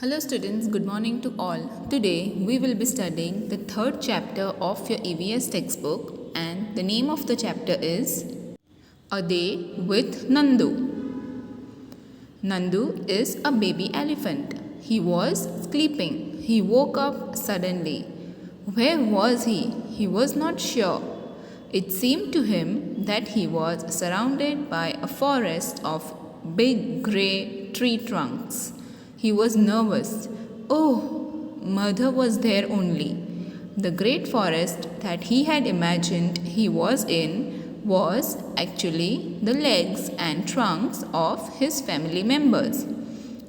Hello students, good morning to all. Today we will be studying the third chapter of your EVS textbook and the name of the chapter is A Day with Nandu. Nandu is a baby elephant. He was sleeping. He woke up suddenly. Where was he? He was not sure. It seemed to him that he was surrounded by a forest of big grey tree trunks. He was nervous. Oh, mother was there only. The great forest that he had imagined he was in was actually the legs and trunks of his family members.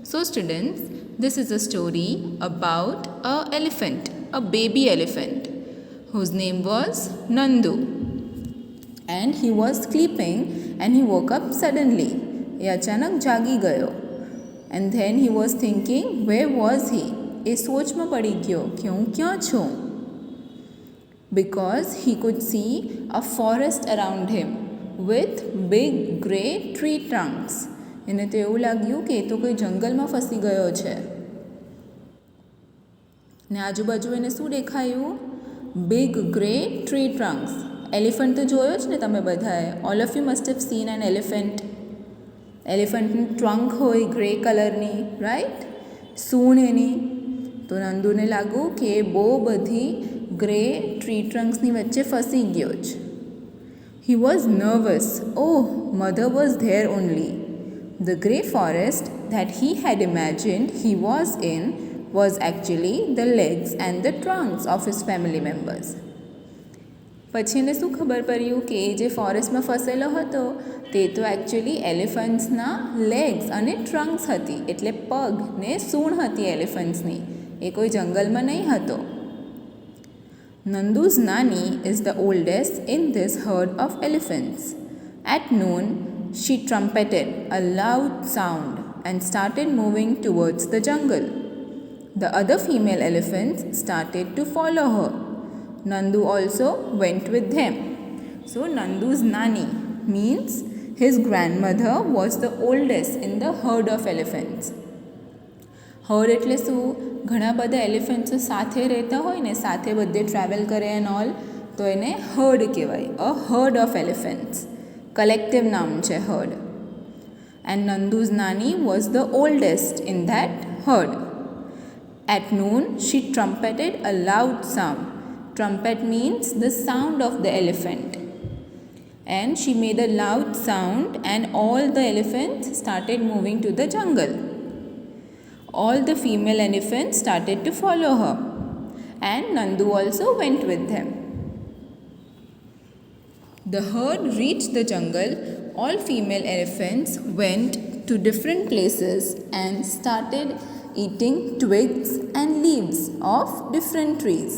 So students, this is a story about a baby elephant, whose name was Nandu. And he was sleeping and he woke up suddenly. એ અચાનક જાગી ગયો. And then he was thinking, where was he? એ સોચમાં પડી ગયો કે હું ક્યાં છું? Because he could see a forest around him with big grey tree trunks. એને તો એવું લાગ્યું કે એ તો કોઈ જંગલમાં ફસી ગયો છે. ને આજુબાજુ એને શું દેખાયું? Big grey tree trunks. Elephant તો જોયો જ ને તમે બધાએ. All of you must have seen an elephant. એલિફન્ટની ટ્રંક હોય ગ્રે કલરની, રાઈટ? સૂણ એની. તો નંદુને લાગ્યું કે એ બહુ બધી ગ્રે ટ્રી ટ્રંક્સની વચ્ચે ફસી ગયો છે. He was nervous. Oh, mother was there only. The grey forest that he had imagined he was in was actually the legs and the trunks of his family members. પછી એને શું ખબર પડ્યું કે એ જે ફોરેસ્ટમાં ફસેલો હતો તે તો એકચ્યુઅલી એલિફન્ટ્સના લેગ્સ અને ટ્રંક્સ હતી, એટલે પગ ને સૂણ હતી એલિફન્ટ્સની. એ કોઈ જંગલમાં નહીં હતો. Nandu's nanny is the oldest in this herd of elephants. At noon, she trumpeted a loud sound and started moving towards the jungle. The other female elephants started to follow her. Nandu also went with them. So Nandu's nanny means his grandmother was the oldest in the herd of elephants. Herd એટલે શું? ઘણા બધા એલિફન્ટ્સો સાથે રહેતા હોય ને, સાથે બધે ટ્રાવેલ કરે એન્ડ ઓલ, તો એને હર્ડ કહેવાય. A herd of elephants. Collective નામ છે herd. And Nandu's nanny was the oldest in that herd. At noon, she trumpeted a loud sound. Trumpet means the sound of the elephant. And she made a loud sound and all the elephants started moving to the jungle. All the female elephants started to follow her. And Nandu also went with them. The herd reached the jungle. All female elephants went to different places and started eating twigs and leaves of different trees.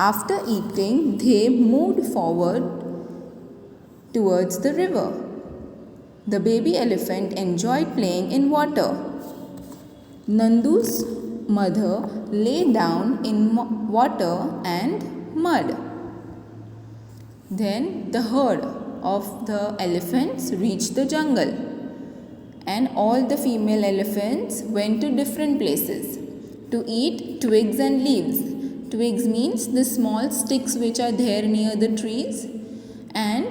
After eating, they moved forward towards the river. The baby elephant enjoyed playing in water. Nandu's mother lay down in water and mud. Then the herd of the elephants reached the jungle, and all the female elephants went to different places to eat twigs and leaves. Twigs means the small sticks which are there near the trees, and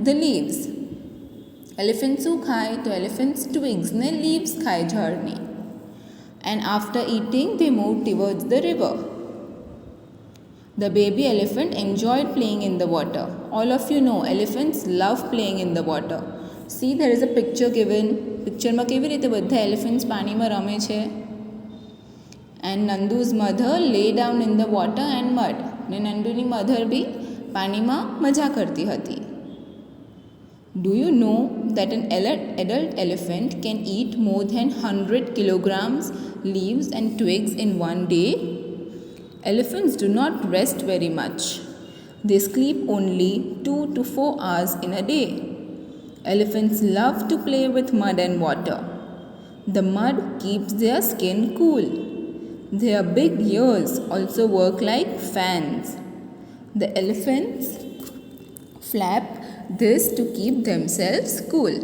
the leaves. Elephants શું ખાય? તો elephants twigs ને leaves ખાય ઝાડની. And after eating they moved towards the river. The baby elephant enjoyed playing in the water. All of you know elephants love playing in the water. See, there is a picture given. પિક્ચરમાં કેવી રીતે બધા elephants પાણીમાં રમે છે. And Nandu's mother lay down in the water and mud. ને નંદુની mother બી પાણીમાં મજા કરતી હતી. Do you know that an adult elephant can eat more than 100 kilograms leaves and twigs in one day? Elephants do not rest very much. They sleep only 2 to 4 hours in a day. Elephants love to play with mud and water. The mud keeps their skin cool. Their big ears also work like fans. The elephants flap this to keep themselves cool.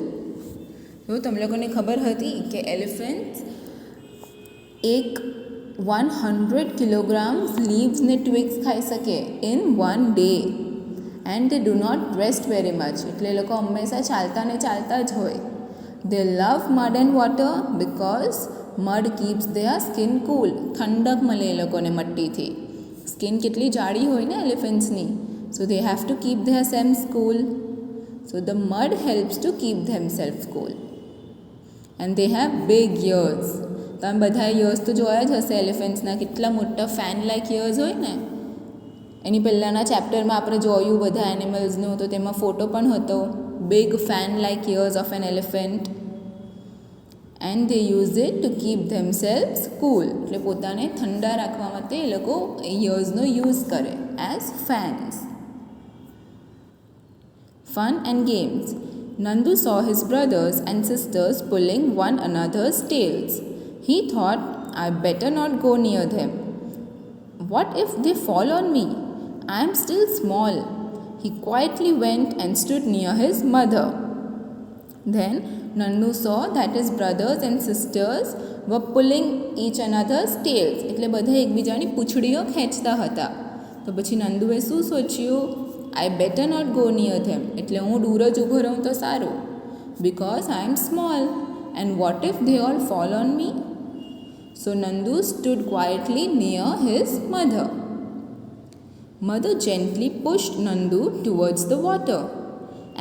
તો તમને લોકોને ખબર હતી કે elephants એક 100 kilograms leaves ને twigs ખાઈ શકે in one day. And they do not rest very much. એટલે એ લોકો હંમેશા ચાલતા ને ચાલતા જ હોય. They love mud and water because mud keeps their skin cool. ઠંડક મળે એ લોકોને મટ્ટીથી. સ્કિન કેટલી જાડી હોય ને એલિફન્ટ્સની. So they have to keep themselves cool. So the mud helps to keep themselves cool. And they have big ears. તમે બધા years તો જોયા જ હશે એલિફન્ટ્સના, કેટલા મોટા ફેન લાઇક ઇયર્સ હોય ને. એની પહેલાંના ચેપ્ટરમાં આપણે જોયું બધા એનિમલ્સનું, તો તેમાં ફોટો પણ હતો. Big fan like ears of an elephant. And they use it to keep themselves cool. એટલે પોતાને ઠંડા રાખવા માટે એ લોકો ઇયર્સનો યુઝ કરે as fans. Fun and games. Nandu saw his brothers and sisters pulling one another's tails. He thought, I better not go near them. What if they fall on me? I am still small. He quietly went and stood near his mother. Then Nandu saw that his brothers and sisters were pulling each another's tails. એટલે બધા એકબીજાની પૂંછડીઓ ખેંચતા હતા. તો પછી નંદુએ શું સોચ્યું? I better not go near them. એટલે હું દૂર જ ઊભો રહું તો સારું. Because I am small. And what if they all fall on me? So Nandu stood quietly near his mother. Mother gently pushed Nandu towards the water,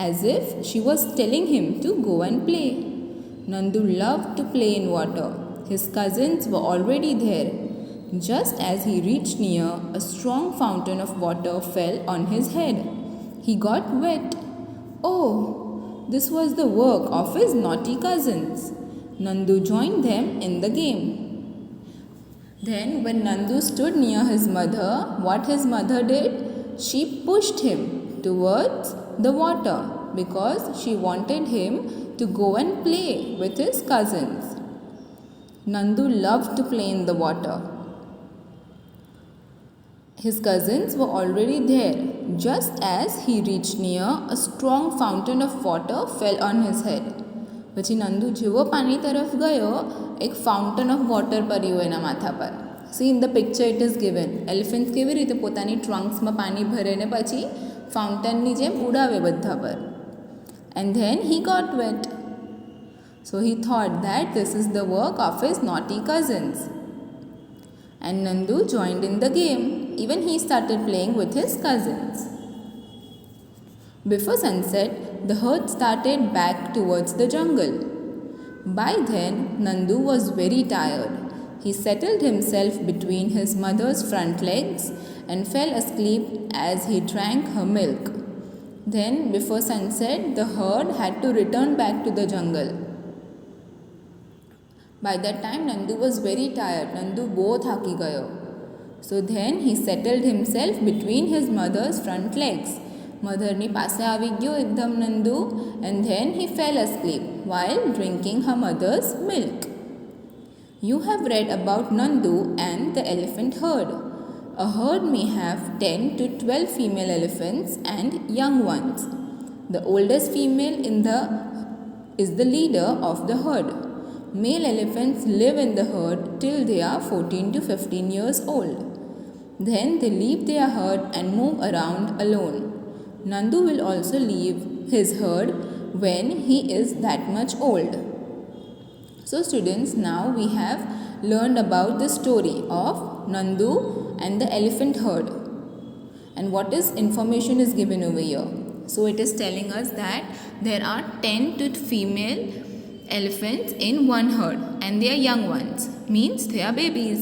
as if she was telling him to go and play. Nandu loved to play in water. His cousins were already there. Just as he reached near, a strong fountain of water fell on his head. He got wet. Oh, this was the work of his naughty cousins. Nandu joined them in the game. Then when Nandu stood near his mother, what his mother did? She pushed him towards the water because she wanted him to go and play with his cousins. Nandu loved to play in the water. His cousins were already there. Just as he reached near, a strong fountain of water fell on his head. પછી નંદુ જેવો પાણી તરફ ગયો, એક fountain of water પડ્યું એના માથા પર. C in the picture it is given. Elephant કેવી રીતે પોતાની ટ્રંક્સમાં પાણી ભરે ને પછી ફાઉન્ટનની જેમ ઉડાવે બધા પર. And then he got wet. So he thought that this is the work of his naughty cousins. And Nandu joined in the game. Even he started playing with his cousins. Before sunset, the herd started back towards the jungle. By then, Nandu was very tired. He settled himself between his mother's front legs and fell asleep as he drank her milk. Then, before sunset, the herd had to return back to the jungle. By that time, Nandu was very tired. Nandu both થાકી ગયો. So then he settled himself between his mother's front legs. મધરની પાસે આવી ગયો એકદમ Nandu. And then he fell asleep while drinking her mother's milk. You have read about Nandu and the elephant herd. A herd may have 10 to 12 female elephants and young ones. The oldest female is the leader of the herd. Male elephants live in the herd till they are 14 to 15 years old. Then they leave their herd and move around alone. Nandu will also leave his herd when he is that much old. So students, now we have learned about the story of Nandu and the elephant herd. And what is information is given over here. So it is telling us that there are 10 to female elephants in one herd and they are young ones, means they are babies.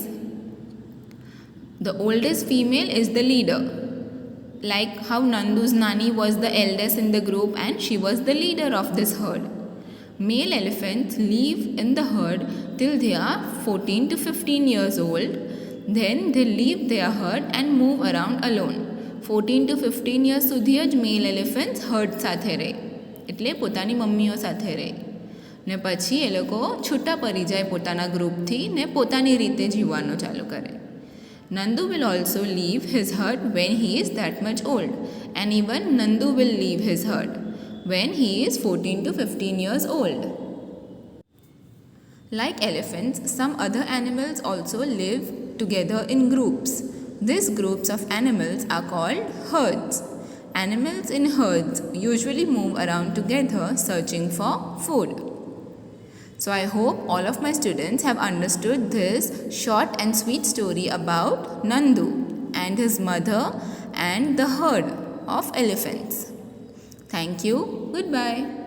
The oldest female is the leader, like how Nandu's Nani was the eldest in the group and she was the leader of this herd. Male elephants live in the herd till they are 14 to 15 years old. Then they leave their herd and move around alone. 14 to 15 years સુધી જ મેલ elephants hard સાથે રહે, એટલે પોતાની મમ્મીઓ સાથે રહે ને પછી એ લોકો છૂટા પડી જાય પોતાના ગ્રુપથી ને પોતાની રીતે જીવવાનું ચાલુ કરે. Nandu will also leave his herd when he is that much old, and even Nandu will leave his herd when he is 14 to 15 years old. Like elephants, some other animals also live together in groups. These groups of animals are called herds. Animals in herds usually move around together searching for food. So I hope all of my students have understood this short and sweet story about Nandu and his mother and the herd of elephants. Thank you. Goodbye.